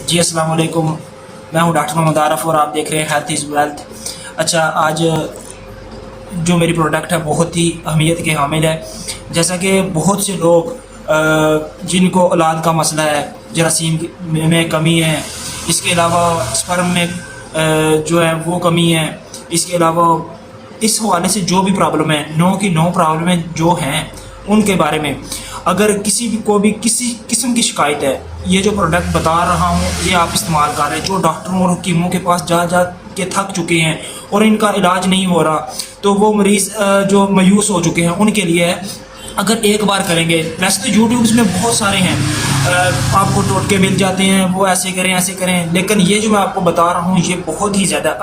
جی السلام علیکم، میں ہوں ڈاکٹر محمد عارف اور آپ دیکھ رہے ہیں ہیلتھ از ویلتھ۔ اچھا، آج جو میری پروڈکٹ ہے بہت ہی اہمیت کے حامل ہے، جیسا کہ بہت سے لوگ جن کو اولاد کا مسئلہ ہے، جراثیم میں کمی ہے، اس کے علاوہ سپرم میں جو ہے وہ کمی ہے، اس کے علاوہ اس حوالے سے جو بھی پرابلم ہے، 9 کی 9 پرابلمیں جو ہیں ان کے بارے میں اگر کسی بھی کو بھی کسی قسم کی شکایت ہے، یہ جو پروڈکٹ بتا رہا ہوں یہ آپ استعمال کر رہے ہیں، جو ڈاکٹروں اور حکیموں کے پاس جا کے تھک چکے ہیں اور ان کا علاج نہیں ہو رہا، تو وہ مریض جو مایوس ہو چکے ہیں ان کے لیے ہے۔ اگر ایک بار کریں گے، ویسے تو یوٹیوبس میں بہت سارے ہیں، آپ کو ٹوٹکے مل جاتے ہیں، وہ ایسے کریں، لیکن یہ جو میں آپ کو بتا رہا ہوں یہ بہت ہی زیادہ،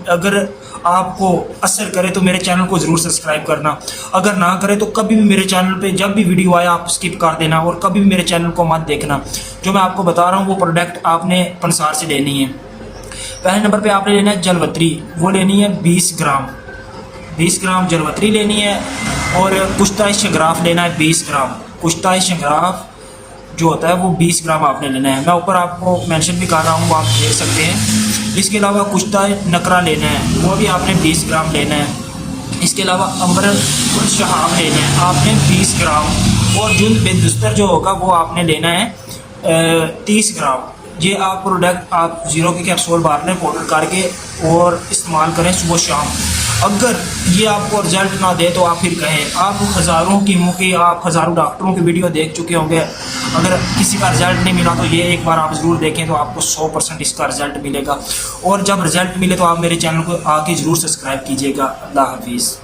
اگر آپ کو اثر کرے تو میرے چینل کو ضرور سبسکرائب کرنا، اگر نہ کرے تو کبھی بھی میرے چینل پہ جب بھی ویڈیو آیا آپ اسکپ کر دینا اور کبھی بھی میرے چینل کو مت دیکھنا۔ جو میں آپ کو بتا رہا ہوں وہ پروڈکٹ آپ نے پنسار سے لینی ہے۔ پہلے نمبر پہ آپ نے لینا ہے جلوتری، وہ لینی ہے 20 گرام جلوتری لینی ہے، اور کشتہ شگراف لینا ہے 20 گرام۔ کشتہ شگراف جو ہوتا ہے وہ 20 گرام آپ نے لینا ہے، میں اوپر آپ کو مینشن بھی کر رہا ہوں، وہ آپ دیکھ سکتے ہیں۔ اس کے علاوہ کشتہ نکرا لینا ہے، وہ بھی آپ نے 20 گرام لینا ہے۔ اس کے علاوہ امبر شہاب لینا ہے آپ نے 20 گرام، اور جلد بستر جو ہوگا وہ آپ نے لینا ہے 30 گرام۔ یہ آپ پروڈکٹ آپ 0 کے کیپسول بار میں پاؤڈر کر کے اور استعمال کریں صبح شام۔ اگر یہ آپ کو رزلٹ نہ دے تو آپ پھر کہیں، آپ ہزاروں حکیموں کی، آپ ہزاروں ڈاکٹروں کی ویڈیو دیکھ چکے ہوں گے، اگر کسی کا رزلٹ نہیں ملا تو یہ ایک بار آپ ضرور دیکھیں تو آپ کو 100% اس کا رزلٹ ملے گا، اور جب رزلٹ ملے تو آپ میرے چینل کو آ کے ضرور سبسکرائب کیجیے گا۔ اللہ حافظ۔